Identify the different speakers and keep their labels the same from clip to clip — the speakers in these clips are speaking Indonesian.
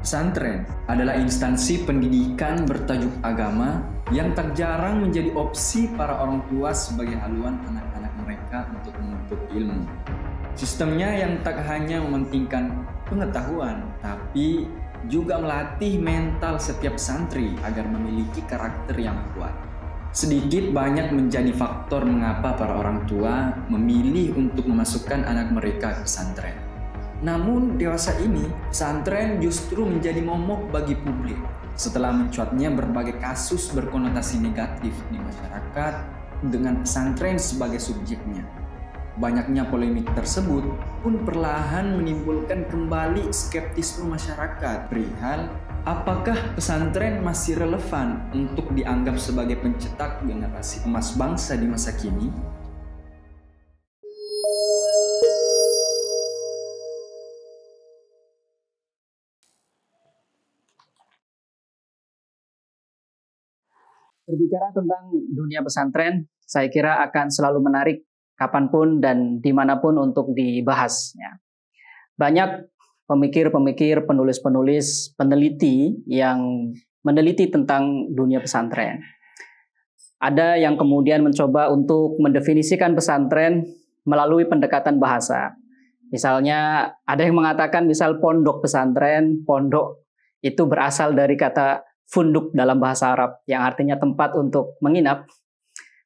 Speaker 1: Pesantren adalah instansi pendidikan bertajuk agama yang tak jarang menjadi opsi para orang tua sebagai haluan anak-anak mereka untuk menuntut ilmu. Sistemnya yang tak hanya mementingkan pengetahuan, tapi juga melatih mental setiap santri agar memiliki karakter yang kuat. Sedikit banyak menjadi faktor mengapa para orang tua memilih untuk memasukkan anak mereka ke pesantren. Namun dewasa ini, pesantren justru menjadi momok bagi publik setelah mencuatnya berbagai kasus berkonotasi negatif di masyarakat dengan pesantren sebagai subjeknya. Banyaknya polemik tersebut pun perlahan menimbulkan kembali skeptisme masyarakat perihal apakah pesantren masih relevan untuk dianggap sebagai pencetak generasi emas bangsa di masa kini.
Speaker 2: Berbicara tentang dunia pesantren, saya kira akan selalu menarik kapanpun dan dimanapun untuk dibahas. Banyak pemikir-pemikir, penulis-penulis, peneliti yang meneliti tentang dunia pesantren. Ada yang kemudian mencoba untuk mendefinisikan pesantren melalui pendekatan bahasa. Misalnya ada yang mengatakan misal pondok pesantren, pondok itu berasal dari kata funduk dalam bahasa Arab yang artinya tempat untuk menginap.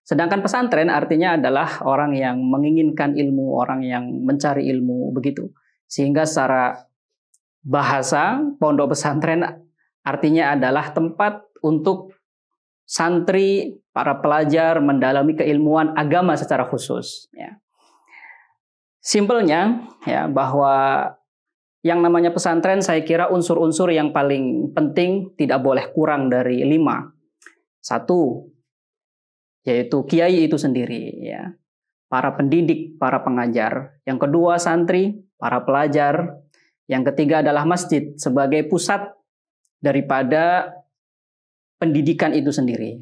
Speaker 2: Sedangkan pesantren artinya adalah orang yang menginginkan ilmu, orang yang mencari ilmu, begitu. Sehingga secara bahasa pondok pesantren artinya adalah tempat untuk santri, para pelajar mendalami keilmuan agama secara khusus. Simpelnya bahwa yang namanya pesantren saya kira unsur-unsur yang paling penting tidak boleh kurang dari 5. 1, yaitu kiai itu sendiri, para pendidik, para pengajar. Yang kedua santri, para pelajar. Yang ketiga adalah masjid sebagai pusat daripada pendidikan itu sendiri.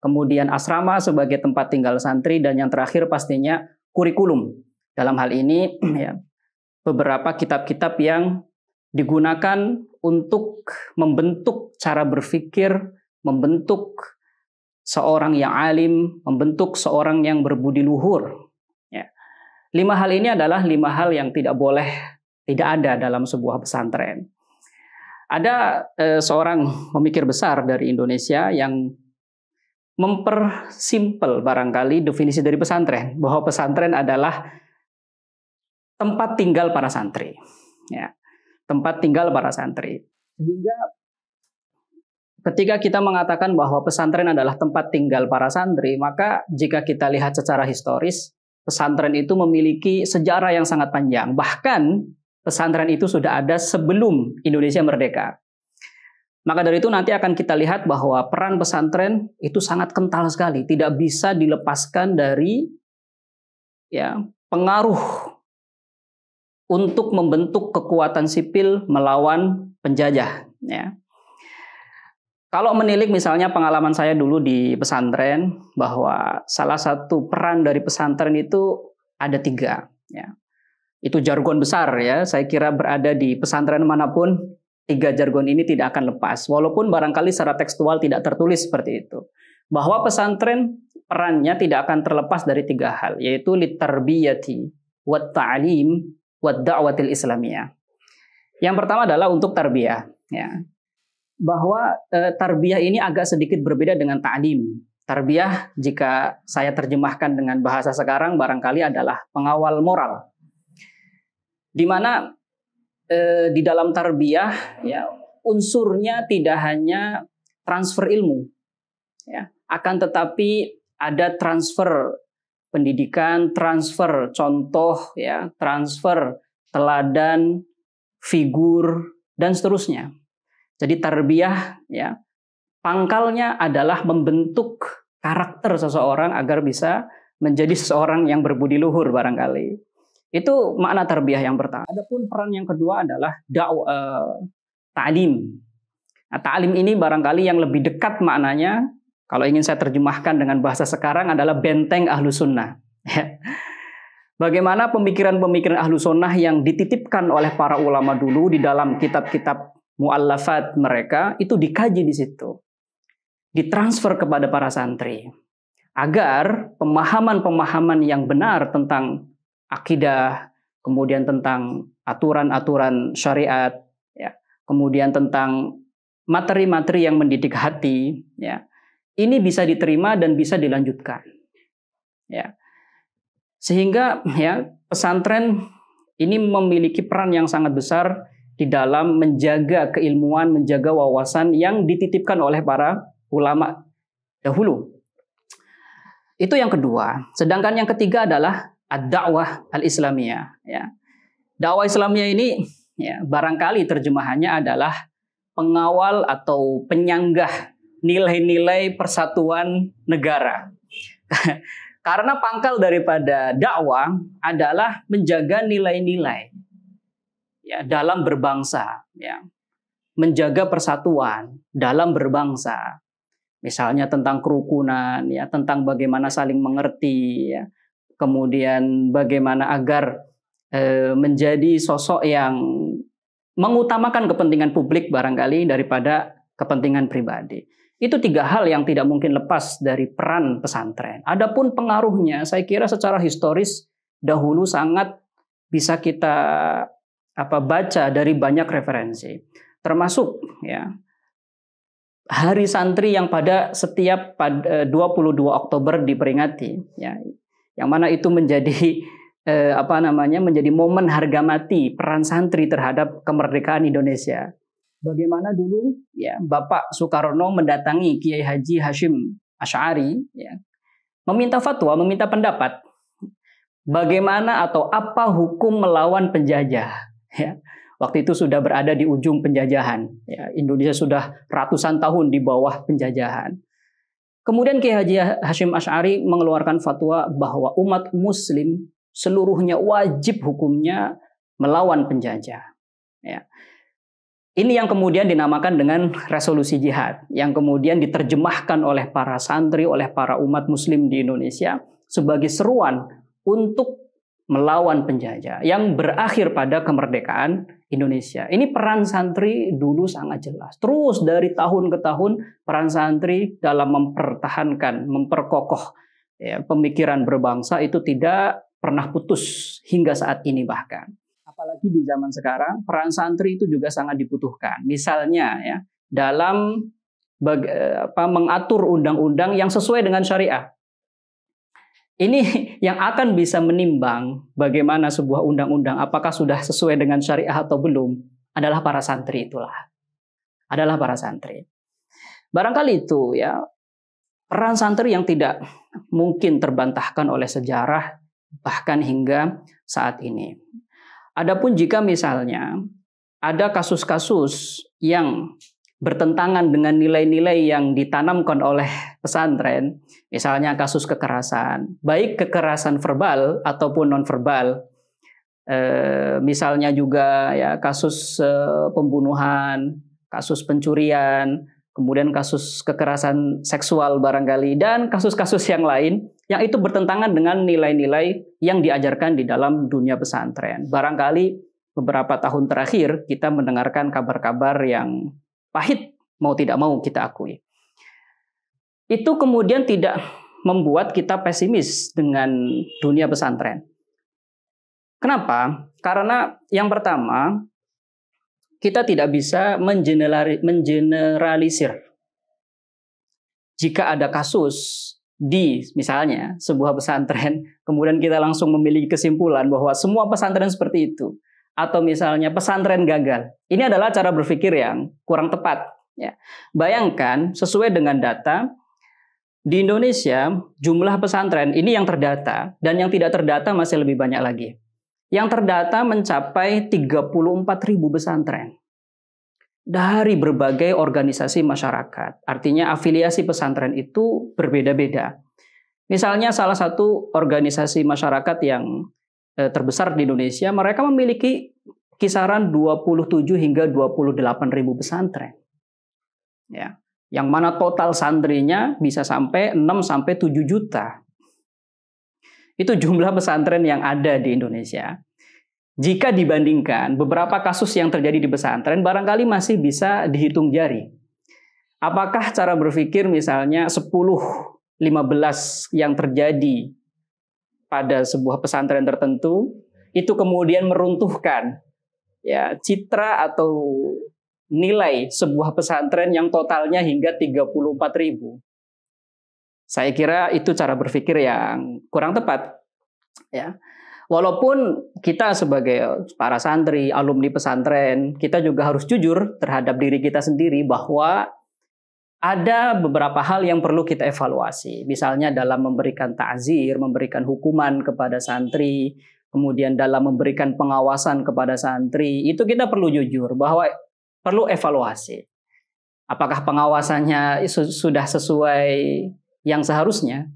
Speaker 2: Kemudian asrama sebagai tempat tinggal santri, dan yang terakhir pastinya kurikulum. Dalam hal ini beberapa kitab-kitab yang digunakan untuk membentuk cara berpikir, membentuk seorang yang alim, membentuk seorang yang berbudi luhur. 5 hal ini adalah 5 hal yang tidak ada dalam sebuah pesantren. Ada seorang pemikir besar dari Indonesia yang mempersimpel barangkali definisi dari pesantren, bahwa pesantren adalah tempat tinggal para santri. Tempat tinggal para santri. Sehingga ketika kita mengatakan bahwa pesantren adalah tempat tinggal para santri, maka jika kita lihat secara historis, pesantren itu memiliki sejarah yang sangat panjang. Bahkan pesantren itu sudah ada sebelum Indonesia merdeka. Maka dari itu nanti akan kita lihat bahwa peran pesantren itu sangat kental sekali, tidak bisa dilepaskan dari pengaruh untuk membentuk kekuatan sipil melawan penjajah. Kalau menilik misalnya pengalaman saya dulu di pesantren, bahwa salah satu peran dari pesantren itu ada 3. Itu jargon besar, saya kira berada di pesantren manapun, 3 jargon ini tidak akan lepas. Walaupun barangkali secara tekstual tidak tertulis seperti itu. Bahwa pesantren perannya tidak akan terlepas dari 3 hal, yaitu litarbiyati, wat ta'lim, wat da'watil islamiyah. Yang pertama adalah untuk tarbiyah. Bahwa tarbiyah ini agak sedikit berbeda dengan ta'lim. Tarbiyah jika saya terjemahkan dengan bahasa sekarang barangkali adalah pengawal moral. Di mana di dalam tarbiyah unsurnya tidak hanya transfer ilmu, akan tetapi ada transfer pendidikan, transfer contoh, transfer teladan, figur, dan seterusnya. Jadi tarbiyah, pangkalnya adalah membentuk karakter seseorang agar bisa menjadi seseorang yang berbudi luhur barangkali. Itu makna tarbiyah yang pertama. Adapun peran yang kedua adalah ta'lim. Ta'lim ini barangkali yang lebih dekat maknanya, kalau ingin saya terjemahkan dengan bahasa sekarang adalah benteng ahlu sunnah. Bagaimana pemikiran-pemikiran ahlu sunnah yang dititipkan oleh para ulama dulu di dalam kitab-kitab muallafat mereka itu dikaji di situ, ditransfer kepada para santri agar pemahaman-pemahaman yang benar tentang akidah, kemudian tentang aturan-aturan syariat, ya, kemudian tentang materi-materi yang mendidik hati, ya, ini bisa diterima dan bisa dilanjutkan, ya. Sehingga ya pesantren ini memiliki peran yang sangat besar di dalam menjaga keilmuan, menjaga wawasan yang dititipkan oleh para ulama dahulu. Itu yang kedua. Sedangkan yang ketiga adalah ad-da'wah al-islamiyah. Ya. Dakwah Islamiyah ini ya, barangkali terjemahannya adalah pengawal atau penyanggah nilai-nilai persatuan negara. Karena pangkal daripada dakwah adalah menjaga nilai-nilai ya, dalam berbangsa, ya. Menjaga persatuan dalam berbangsa. Misalnya tentang kerukunan, ya, tentang bagaimana saling mengerti, ya. Kemudian bagaimana agar menjadi sosok yang mengutamakan kepentingan publik barangkali daripada kepentingan pribadi. Itu tiga hal yang tidak mungkin lepas dari peran pesantren. Adapun pengaruhnya, saya kira secara historis dahulu sangat bisa kita baca dari banyak referensi, termasuk ya Hari Santri yang pada setiap 22 Oktober diperingati, ya, yang mana itu menjadi menjadi momen harga mati peran santri terhadap kemerdekaan Indonesia. Bagaimana dulu ya Bapak Soekarno mendatangi Kiai Haji Hashim Asy'ari, ya, meminta fatwa, meminta pendapat bagaimana atau apa hukum melawan penjajah. Ya. Waktu itu sudah berada di ujung penjajahan. Ya, Indonesia sudah ratusan tahun di bawah penjajahan. Kemudian Kiai Haji Hashim Asy'ari mengeluarkan fatwa bahwa umat Muslim seluruhnya wajib hukumnya melawan penjajah. Ya. Ini yang kemudian dinamakan dengan resolusi jihad, yang kemudian diterjemahkan oleh para santri, oleh para umat Muslim di Indonesia sebagai seruan untuk melawan penjajah yang berakhir pada kemerdekaan Indonesia. Ini peran santri dulu sangat jelas. Terus dari tahun ke tahun peran santri dalam mempertahankan, memperkokoh ya, pemikiran berbangsa itu tidak pernah putus hingga saat ini bahkan. Apalagi di zaman sekarang peran santri itu juga sangat dibutuhkan. Misalnya ya dalam mengatur undang-undang yang sesuai dengan syariah. Ini yang akan bisa menimbang bagaimana sebuah undang-undang apakah sudah sesuai dengan syariah atau belum adalah para santri itulah. Adalah para santri. Barangkali itu ya peran santri yang tidak mungkin terbantahkan oleh sejarah bahkan hingga saat ini. Adapun jika misalnya ada kasus-kasus yang bertentangan dengan nilai-nilai yang ditanamkan oleh pesantren, misalnya kasus kekerasan, baik kekerasan verbal ataupun non-verbal, misalnya juga ya kasus pembunuhan, kasus pencurian, kemudian kasus kekerasan seksual barangkali, dan kasus-kasus yang lain yang itu bertentangan dengan nilai-nilai yang diajarkan di dalam dunia pesantren. Barangkali beberapa tahun terakhir kita mendengarkan kabar-kabar yang pahit, mau tidak mau kita akui. Itu kemudian tidak membuat kita pesimis dengan dunia pesantren. Kenapa? Karena yang pertama, kita tidak bisa mengeneralisir. Jika ada kasus di misalnya sebuah pesantren, kemudian kita langsung memiliki kesimpulan bahwa semua pesantren seperti itu. Atau misalnya pesantren gagal. Ini adalah cara berpikir yang kurang tepat. Ya. Bayangkan sesuai dengan data, di Indonesia jumlah pesantren ini yang terdata dan yang tidak terdata masih lebih banyak lagi. Yang terdata mencapai 34.000 pesantren. Dari berbagai organisasi masyarakat. Artinya afiliasi pesantren itu berbeda-beda. Misalnya salah satu organisasi masyarakat yang terbesar di Indonesia, mereka memiliki kisaran 27 hingga 28.000 pesantren. Ya, yang mana total santrinya bisa sampai 6 sampai 7 juta. Itu jumlah pesantren yang ada di Indonesia. jika dibandingkan beberapa kasus yang terjadi di pesantren, barangkali masih bisa dihitung jari. Apakah cara berpikir misalnya 10, 15 yang terjadi pada sebuah pesantren tertentu, itu kemudian meruntuhkan ya citra atau nilai sebuah pesantren yang totalnya hingga 34.000. Saya kira itu cara berpikir yang kurang tepat. Ya. Walaupun kita sebagai para santri, alumni pesantren, kita juga harus jujur terhadap diri kita sendiri bahwa ada beberapa hal yang perlu kita evaluasi. Misalnya dalam memberikan ta'zir, memberikan hukuman kepada santri, kemudian dalam memberikan pengawasan kepada santri, itu kita perlu jujur bahwa perlu evaluasi. Apakah pengawasannya sudah sesuai yang seharusnya?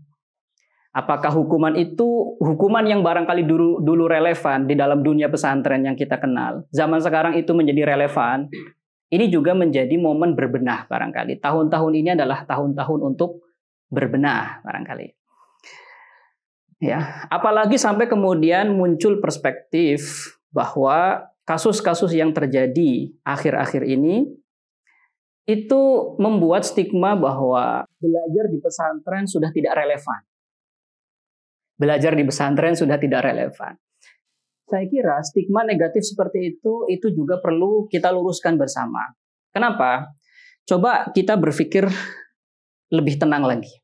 Speaker 2: Apakah hukuman itu hukuman yang barangkali dulu relevan di dalam dunia pesantren yang kita kenal, zaman sekarang itu menjadi relevan? Ini juga menjadi momen berbenah barangkali. Tahun-tahun ini adalah tahun-tahun untuk berbenah barangkali. Ya, apalagi sampai kemudian muncul perspektif bahwa kasus-kasus yang terjadi akhir-akhir ini itu membuat stigma bahwa belajar di pesantren sudah tidak relevan. Belajar di pesantren sudah tidak relevan. Saya kira stigma negatif seperti itu juga perlu kita luruskan bersama. Kenapa? Coba kita berpikir lebih tenang lagi.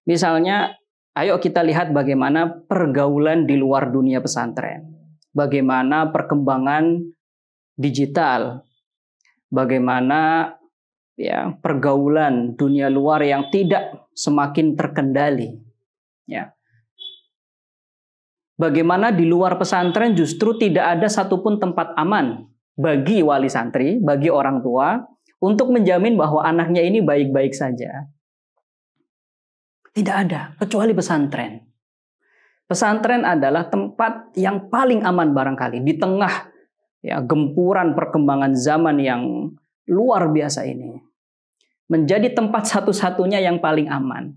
Speaker 2: Misalnya, ayo kita lihat bagaimana pergaulan di luar dunia pesantren. Bagaimana perkembangan digital. Bagaimana ya pergaulan dunia luar yang tidak semakin terkendali. Ya. Bagaimana di luar pesantren justru tidak ada satupun tempat aman bagi wali santri, bagi orang tua, untuk menjamin bahwa anaknya ini baik-baik saja. Tidak ada, kecuali pesantren. Pesantren adalah tempat yang paling aman barangkali, di tengah ya, gempuran perkembangan zaman yang luar biasa ini. Menjadi tempat satu-satunya yang paling aman.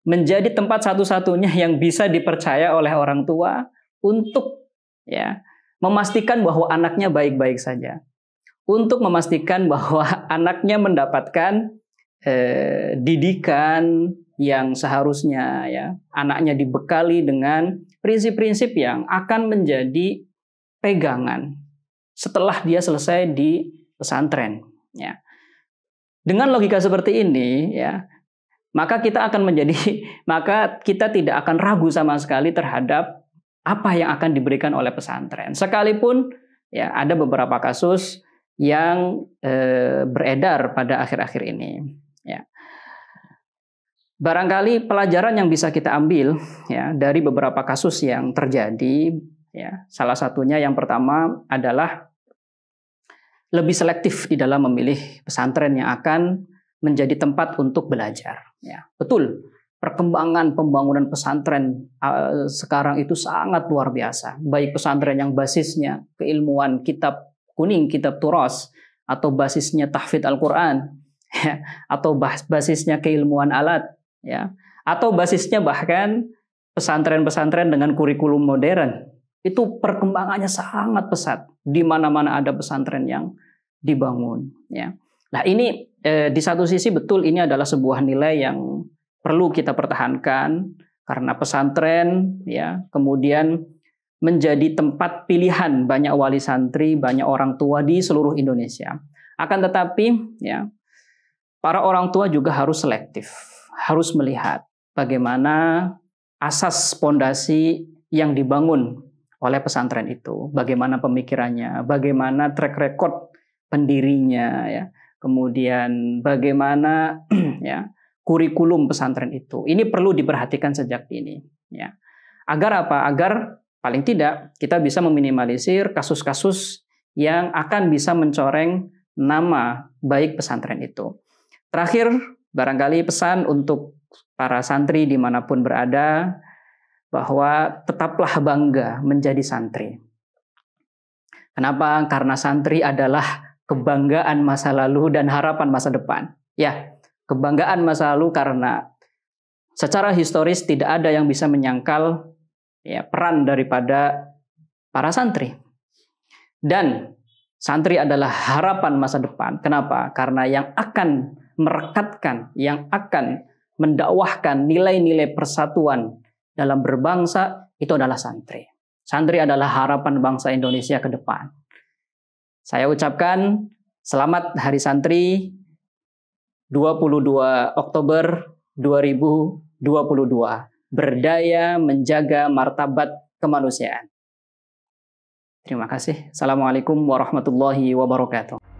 Speaker 2: Menjadi tempat satu-satunya yang bisa dipercaya oleh orang tua untuk ya memastikan bahwa anaknya baik-baik saja, untuk memastikan bahwa anaknya mendapatkan didikan yang seharusnya, ya anaknya dibekali dengan prinsip-prinsip yang akan menjadi pegangan setelah dia selesai di pesantren. Ya. Dengan logika seperti ini, ya. Maka kita tidak akan ragu sama sekali terhadap apa yang akan diberikan oleh pesantren. Sekalipun ya ada beberapa kasus yang beredar pada akhir-akhir ini. Ya. Barangkali pelajaran yang bisa kita ambil ya dari beberapa kasus yang terjadi, ya salah satunya yang pertama adalah lebih selektif di dalam memilih pesantren yang akan menjadi tempat untuk belajar. Ya, betul, perkembangan pembangunan pesantren sekarang itu sangat luar biasa. Baik pesantren yang basisnya keilmuan kitab kuning, kitab turas, atau basisnya tahfidz Al-Quran, ya, atau basisnya keilmuan alat, ya, atau basisnya bahkan pesantren-pesantren dengan kurikulum modern. Itu perkembangannya sangat pesat. Di mana-mana ada pesantren yang dibangun. Ya. Nah ini di satu sisi betul ini adalah sebuah nilai yang perlu kita pertahankan karena pesantren ya kemudian menjadi tempat pilihan banyak wali santri, banyak orang tua di seluruh Indonesia. Akan tetapi ya para orang tua juga harus selektif, harus melihat bagaimana asas pondasi yang dibangun oleh pesantren itu, bagaimana pemikirannya, bagaimana track record pendirinya ya. Kemudian bagaimana ya kurikulum pesantren itu. Ini perlu diperhatikan sejak dini ya. Agar apa? Agar paling tidak kita bisa meminimalisir kasus-kasus yang akan bisa mencoreng nama baik pesantren itu. Terakhir, barangkali pesan untuk para santri dimanapun berada bahwa tetaplah bangga menjadi santri. Kenapa? Karena santri adalah kebanggaan masa lalu dan harapan masa depan. Ya, kebanggaan masa lalu karena secara historis tidak ada yang bisa menyangkal ya, peran daripada para santri. Dan santri adalah harapan masa depan. Kenapa? Karena yang akan merekatkan, yang akan mendakwahkan nilai-nilai persatuan dalam berbangsa itu adalah santri. Santri adalah harapan bangsa Indonesia ke depan. Saya ucapkan selamat Hari Santri 22 Oktober 2022. Berdaya menjaga martabat kemanusiaan. Terima kasih. Assalamualaikum warahmatullahi wabarakatuh.